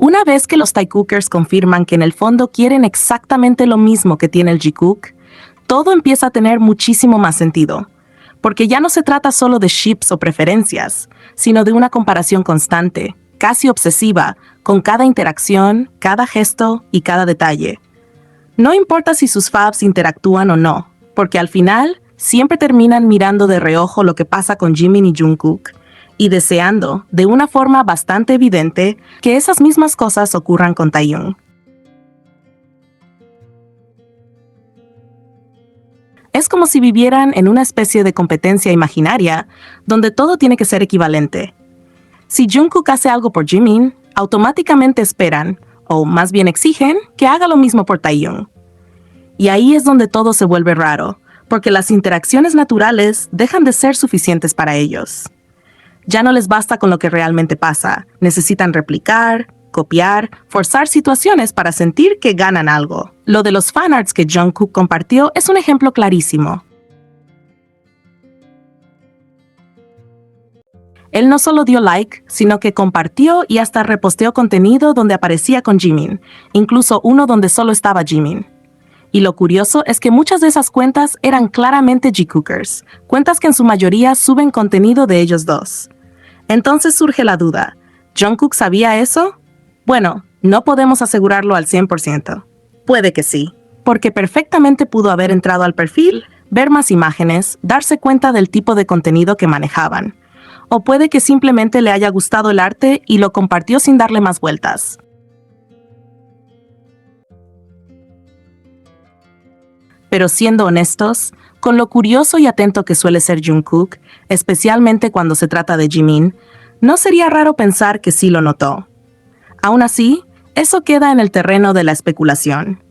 Una vez que los Taekookers confirman que en el fondo quieren exactamente lo mismo que tiene el Jikook, todo empieza a tener muchísimo más sentido. Porque ya no se trata solo de ships o preferencias, sino de una comparación constante, casi obsesiva, con cada interacción, cada gesto y cada detalle. No importa si sus fabs interactúan o no, porque al final siempre terminan mirando de reojo lo que pasa con Jimin y Jungkook y deseando, de una forma bastante evidente, que esas mismas cosas ocurran con Taehyung. Es como si vivieran en una especie de competencia imaginaria, donde todo tiene que ser equivalente. Si Jungkook hace algo por Jimin, automáticamente esperan, o más bien exigen, que haga lo mismo por Taehyung. Y ahí es donde todo se vuelve raro, porque las interacciones naturales dejan de ser suficientes para ellos. Ya no les basta con lo que realmente pasa, necesitan replicar, copiar, forzar situaciones para sentir que ganan algo. Lo de los fanarts que Jungkook compartió es un ejemplo clarísimo. Él no solo dio like, sino que compartió y hasta reposteó contenido donde aparecía con Jimin, incluso uno donde solo estaba Jimin. Y lo curioso es que muchas de esas cuentas eran claramente Jikookers, cuentas que en su mayoría suben contenido de ellos dos. Entonces surge la duda, ¿Jungkook sabía eso? Bueno, no podemos asegurarlo al 100%. Puede que sí, porque perfectamente pudo haber entrado al perfil, ver más imágenes, darse cuenta del tipo de contenido que manejaban. O puede que simplemente le haya gustado el arte y lo compartió sin darle más vueltas. Pero siendo honestos, con lo curioso y atento que suele ser Jungkook, especialmente cuando se trata de Jimin, no sería raro pensar que sí lo notó. Aún así, eso queda en el terreno de la especulación.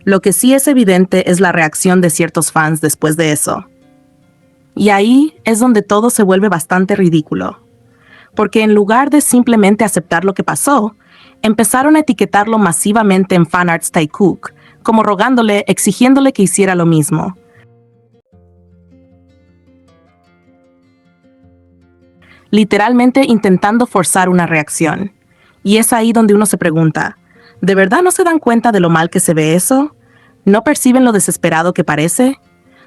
Lo que sí es evidente es la reacción de ciertos fans después de eso. Y ahí es donde todo se vuelve bastante ridículo. Porque en lugar de simplemente aceptar lo que pasó, empezaron a etiquetarlo masivamente en fanarts Taekook, como rogándole, exigiéndole que hiciera lo mismo. Literalmente intentando forzar una reacción. Y es ahí donde uno se pregunta, ¿de verdad no se dan cuenta de lo mal que se ve eso? ¿No perciben lo desesperado que parece?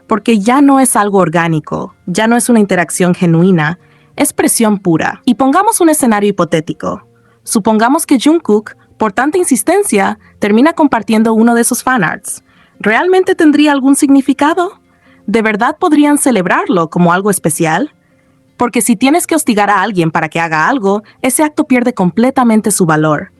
Porque ya no es algo orgánico, ya no es una interacción genuina, es presión pura. Y pongamos un escenario hipotético. Supongamos que Jungkook, por tanta insistencia, termina compartiendo uno de esos fanarts. ¿Realmente tendría algún significado? ¿De verdad podrían celebrarlo como algo especial? Porque si tienes que hostigar a alguien para que haga algo, ese acto pierde completamente su valor.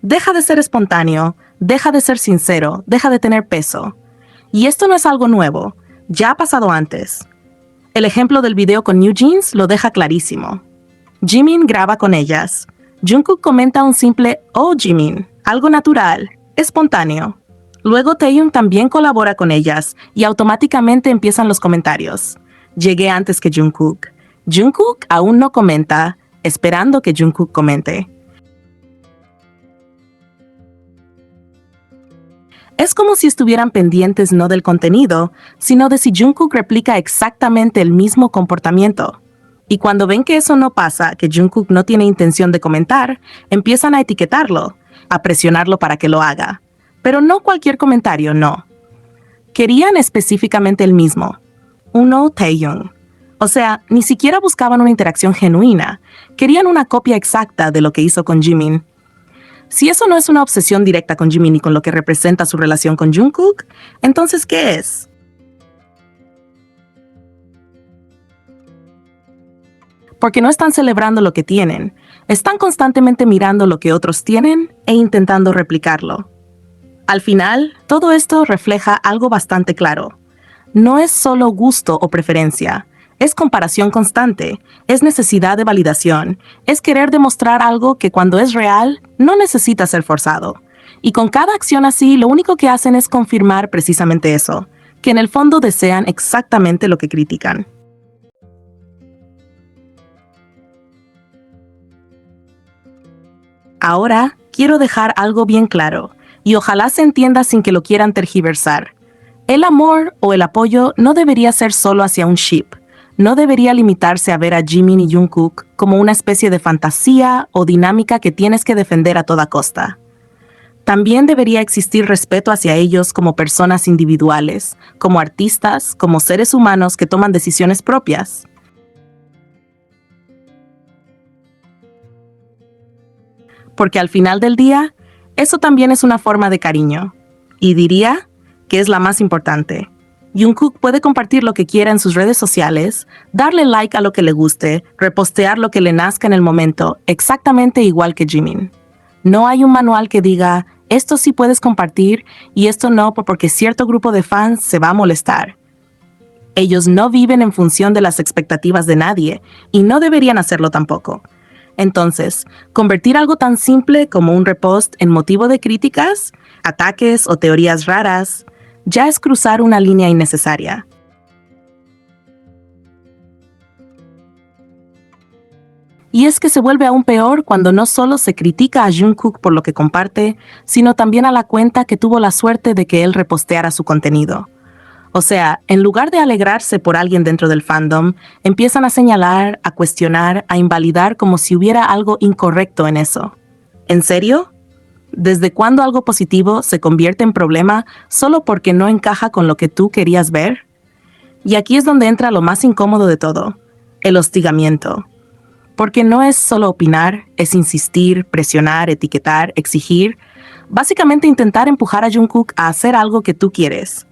Deja de ser espontáneo, deja de ser sincero, deja de tener peso. Y esto no es algo nuevo, ya ha pasado antes. El ejemplo del video con New Jeans lo deja clarísimo. Jimin graba con ellas. Jungkook comenta un simple "Oh Jimin", algo natural, espontáneo. Luego Taehyung también colabora con ellas y automáticamente empiezan los comentarios. Llegué antes que Jungkook. Jungkook aún no comenta, esperando que Jungkook comente. Es como si estuvieran pendientes no del contenido, sino de si Jungkook replica exactamente el mismo comportamiento. Y cuando ven que eso no pasa, que Jungkook no tiene intención de comentar, empiezan a etiquetarlo, a presionarlo para que lo haga. Pero no cualquier comentario, no. Querían específicamente el mismo. Uno Taehyung. O sea, ni siquiera buscaban una interacción genuina. Querían una copia exacta de lo que hizo con Jimin. Si eso no es una obsesión directa con Jimin y con lo que representa su relación con Jungkook, entonces ¿qué es? Porque no están celebrando lo que tienen. Están constantemente mirando lo que otros tienen e intentando replicarlo. Al final, todo esto refleja algo bastante claro. No es solo gusto o preferencia, es comparación constante, es necesidad de validación, es querer demostrar algo que cuando es real no necesita ser forzado. Y con cada acción así, lo único que hacen es confirmar precisamente eso, que en el fondo desean exactamente lo que critican. Ahora, quiero dejar algo bien claro. Y ojalá se entienda sin que lo quieran tergiversar. El amor o el apoyo no debería ser solo hacia un ship. no debería limitarse a ver a Jimin y Jungkook como una especie de fantasía o dinámica que tienes que defender a toda costa. También debería existir respeto hacia ellos como personas individuales, como artistas, como seres humanos que toman decisiones propias. Porque al final del día, eso también es una forma de cariño. Y diría que es la más importante. Jungkook puede compartir lo que quiera en sus redes sociales, darle like a lo que le guste, repostear lo que le nazca en el momento, exactamente igual que Jimin. No hay un manual que diga, esto sí puedes compartir y esto no porque cierto grupo de fans se va a molestar. Ellos no viven en función de las expectativas de nadie y no deberían hacerlo tampoco. Entonces, convertir algo tan simple como un repost en motivo de críticas, ataques o teorías raras, ya es cruzar una línea innecesaria. Y es que se vuelve aún peor cuando no solo se critica a Jungkook por lo que comparte, sino también a la cuenta que tuvo la suerte de que él reposteara su contenido. O sea, en lugar de alegrarse por alguien dentro del fandom, empiezan a señalar, a cuestionar, a invalidar como si hubiera algo incorrecto en eso. ¿En serio? ¿Desde cuándo algo positivo se convierte en problema solo porque no encaja con lo que tú querías ver? Y aquí es donde entra lo más incómodo de todo, el hostigamiento. Porque no es solo opinar, es insistir, presionar, etiquetar, exigir, básicamente intentar empujar a Jungkook a hacer algo que tú quieres.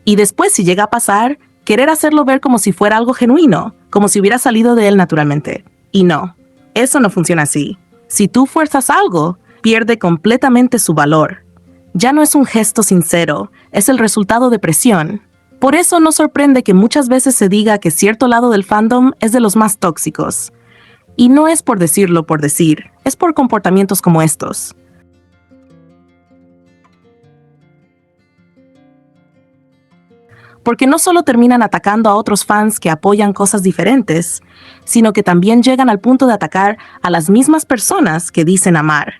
Y después, si llega a pasar, querer hacerlo ver como si fuera algo genuino, como si hubiera salido de él naturalmente. Y no, eso no funciona así. Si tú fuerzas algo, pierde completamente su valor. Ya no es un gesto sincero, es el resultado de presión. Por eso no sorprende que muchas veces se diga que cierto lado del fandom es de los más tóxicos. Y no es por decirlo por decir, es por comportamientos como estos. Porque no solo terminan atacando a otros fans que apoyan cosas diferentes, sino que también llegan al punto de atacar a las mismas personas que dicen amar.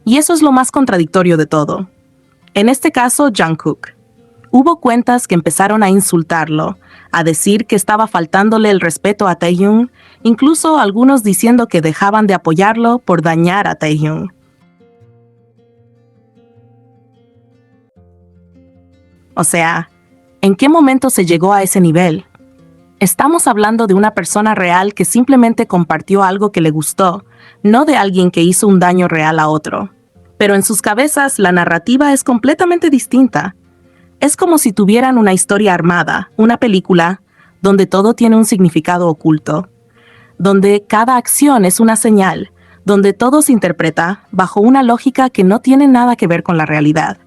Y eso es lo más contradictorio de todo. En este caso, Jungkook. Hubo cuentas que empezaron a insultarlo, a decir que estaba faltándole el respeto a Taehyung, incluso algunos diciendo que dejaban de apoyarlo por dañar a Taehyung. O sea, ¿en qué momento se llegó a ese nivel? Estamos hablando de una persona real que simplemente compartió algo que le gustó, no de alguien que hizo un daño real a otro. Pero en sus cabezas la narrativa es completamente distinta. Es como si tuvieran una historia armada, una película, donde todo tiene un significado oculto, donde cada acción es una señal, donde todo se interpreta bajo una lógica que no tiene nada que ver con la realidad.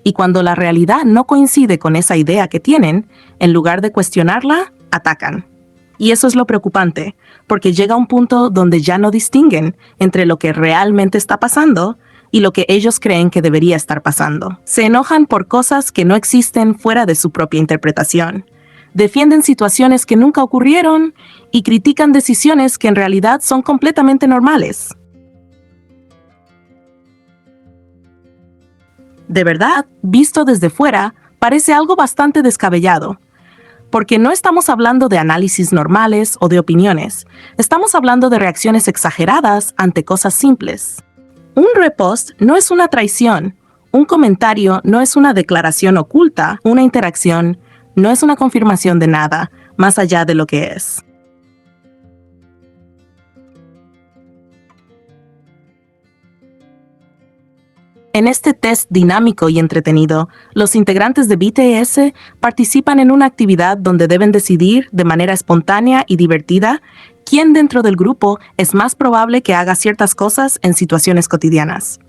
Y cuando la realidad no coincide con esa idea que tienen, en lugar de cuestionarla, atacan. Y eso es lo preocupante, porque llega un punto donde ya no distinguen entre lo que realmente está pasando y lo que ellos creen que debería estar pasando. Se enojan por cosas que no existen fuera de su propia interpretación. Defienden situaciones que nunca ocurrieron y critican decisiones que en realidad son completamente normales. De verdad, visto desde fuera, parece algo bastante descabellado. Porque no estamos hablando de análisis normales o de opiniones, estamos hablando de reacciones exageradas ante cosas simples. Un repost no es una traición, un comentario no es una declaración oculta, una interacción no es una confirmación de nada, más allá de lo que es. En este test dinámico y entretenido, los integrantes de BTS participan en una actividad donde deben decidir de manera espontánea y divertida quién dentro del grupo es más probable que haga ciertas cosas en situaciones cotidianas.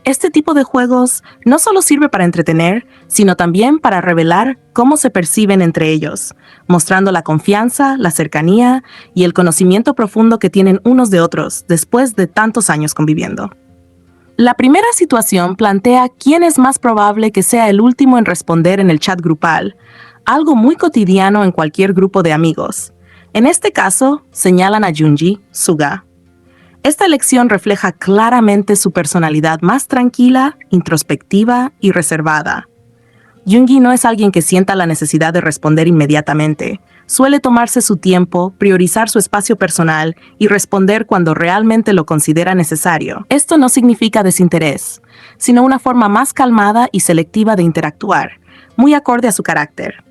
Este tipo de juegos no solo sirve para entretener, sino también para revelar cómo se perciben entre ellos, mostrando la confianza, la cercanía y el conocimiento profundo que tienen unos de otros después de tantos años conviviendo. La primera situación plantea quién es más probable que sea el último en responder en el chat grupal, algo muy cotidiano en cualquier grupo de amigos. En este caso, señalan a Junji, Suga. Esta elección refleja claramente su personalidad más tranquila, introspectiva y reservada. Yoongi no es alguien que sienta la necesidad de responder inmediatamente. Suele tomarse su tiempo, priorizar su espacio personal y responder cuando realmente lo considera necesario. Esto no significa desinterés, sino una forma más calmada y selectiva de interactuar, muy acorde a su carácter.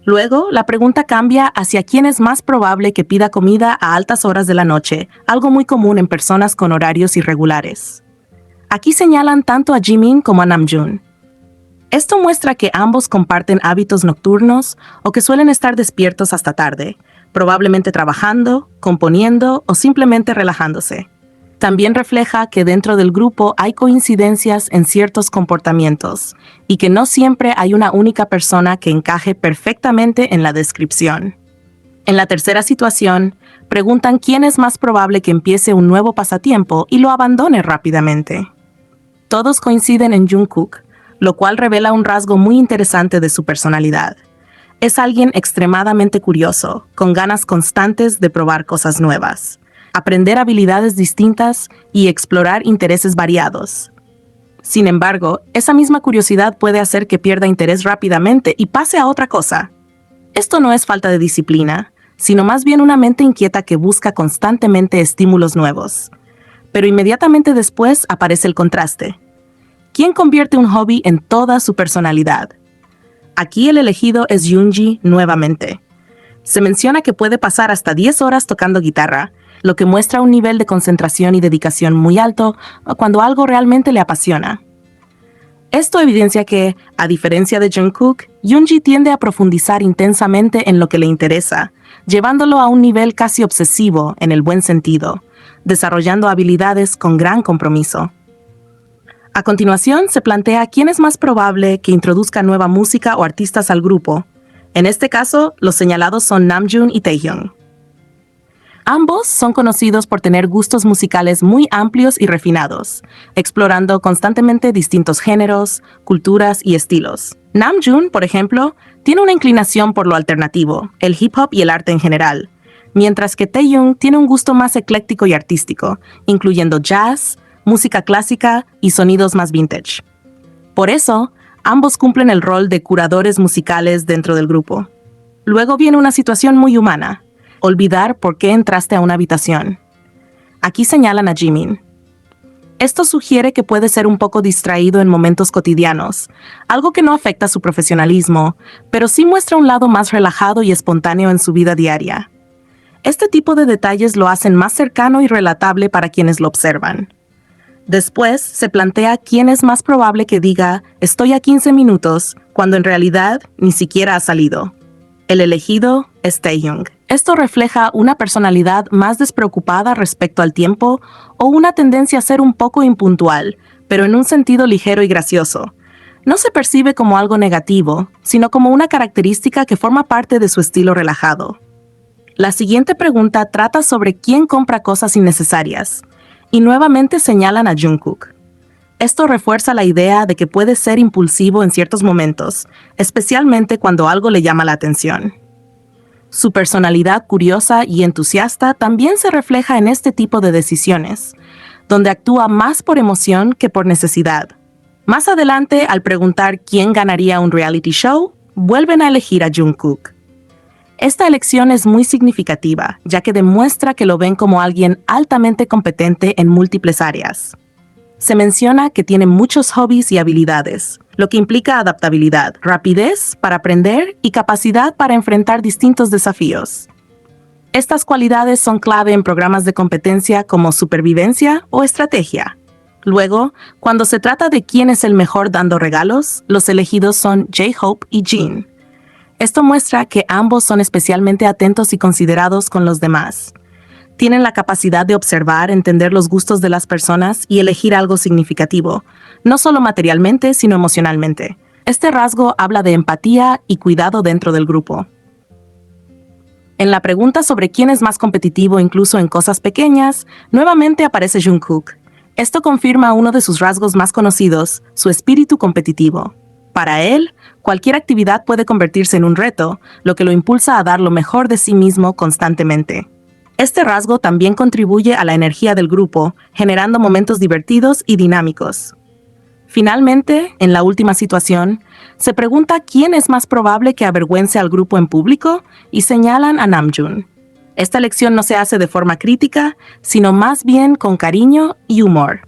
Luego, la pregunta cambia hacia quién es más probable que pida comida a altas horas de la noche, algo muy común en personas con horarios irregulares. Aquí señalan tanto a Jimin como a Namjoon. Esto muestra que ambos comparten hábitos nocturnos o que suelen estar despiertos hasta tarde, probablemente trabajando, componiendo o simplemente relajándose. También refleja que dentro del grupo hay coincidencias en ciertos comportamientos y que no siempre hay una única persona que encaje perfectamente en la descripción. En la tercera situación, preguntan quién es más probable que empiece un nuevo pasatiempo y lo abandone rápidamente. Todos coinciden en Jungkook, lo cual revela un rasgo muy interesante de su personalidad. Es alguien extremadamente curioso, con ganas constantes de probar cosas nuevas, aprender habilidades distintas y explorar intereses variados. Sin embargo, esa misma curiosidad puede hacer que pierda interés rápidamente y pase a otra cosa. Esto no es falta de disciplina, sino más bien una mente inquieta que busca constantemente estímulos nuevos. Pero inmediatamente después aparece el contraste. ¿Quién convierte un hobby en toda su personalidad? Aquí el elegido es Yoongi nuevamente. Se menciona que puede pasar hasta 10 horas tocando guitarra, lo que muestra un nivel de concentración y dedicación muy alto cuando algo realmente le apasiona. Esto evidencia que, a diferencia de Jungkook, Yoongi tiende a profundizar intensamente en lo que le interesa, llevándolo a un nivel casi obsesivo en el buen sentido, desarrollando habilidades con gran compromiso. A continuación, se plantea quién es más probable que introduzca nueva música o artistas al grupo. En este caso, los señalados son Namjoon y Taehyung. Ambos son conocidos por tener gustos musicales muy amplios y refinados, explorando constantemente distintos géneros, culturas y estilos. Namjoon, por ejemplo, tiene una inclinación por lo alternativo, el hip hop y el arte en general, mientras que Taehyung tiene un gusto más ecléctico y artístico, incluyendo jazz, música clásica y sonidos más vintage. Por eso, ambos cumplen el rol de curadores musicales dentro del grupo. Luego viene una situación muy humana: olvidar por qué entraste a una habitación. Aquí señalan a Jimin. Esto sugiere que puede ser un poco distraído en momentos cotidianos, algo que no afecta su profesionalismo, pero sí muestra un lado más relajado y espontáneo en su vida diaria. Este tipo de detalles lo hacen más cercano y relatable para quienes lo observan. Después, se plantea quién es más probable que diga «estoy a 15 minutos», cuando en realidad ni siquiera ha salido. El elegido es Taehyung. Esto refleja una personalidad más despreocupada respecto al tiempo o una tendencia a ser un poco impuntual, pero en un sentido ligero y gracioso. No se percibe como algo negativo, sino como una característica que forma parte de su estilo relajado. La siguiente pregunta trata sobre quién compra cosas innecesarias, y nuevamente señalan a Jungkook. Esto refuerza la idea de que puede ser impulsivo en ciertos momentos, especialmente cuando algo le llama la atención. Su personalidad curiosa y entusiasta también se refleja en este tipo de decisiones, donde actúa más por emoción que por necesidad. Más adelante, al preguntar quién ganaría un reality show, vuelven a elegir a Jungkook. Esta elección es muy significativa, ya que demuestra que lo ven como alguien altamente competente en múltiples áreas. Se menciona que tiene muchos hobbies y habilidades, lo que implica adaptabilidad, rapidez para aprender y capacidad para enfrentar distintos desafíos. Estas cualidades son clave en programas de competencia como supervivencia o estrategia. Luego, cuando se trata de quién es el mejor dando regalos, los elegidos son J-Hope y Jin. Esto muestra que ambos son especialmente atentos y considerados con los demás. Tienen la capacidad de observar, entender los gustos de las personas y elegir algo significativo, no solo materialmente, sino emocionalmente. Este rasgo habla de empatía y cuidado dentro del grupo. En la pregunta sobre quién es más competitivo incluso en cosas pequeñas, nuevamente aparece Jungkook. Esto confirma uno de sus rasgos más conocidos, su espíritu competitivo. Para él, cualquier actividad puede convertirse en un reto, lo que lo impulsa a dar lo mejor de sí mismo constantemente. Este rasgo también contribuye a la energía del grupo, generando momentos divertidos y dinámicos. Finalmente, en la última situación, se pregunta quién es más probable que avergüence al grupo en público y señalan a Namjoon. Esta elección no se hace de forma crítica, sino más bien con cariño y humor.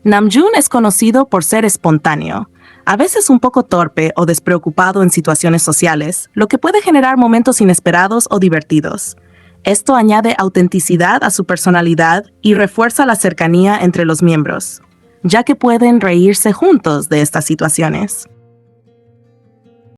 Namjoon es conocido por ser espontáneo, a veces un poco torpe o despreocupado en situaciones sociales, lo que puede generar momentos inesperados o divertidos. Esto añade autenticidad a su personalidad y refuerza la cercanía entre los miembros, ya que pueden reírse juntos de estas situaciones.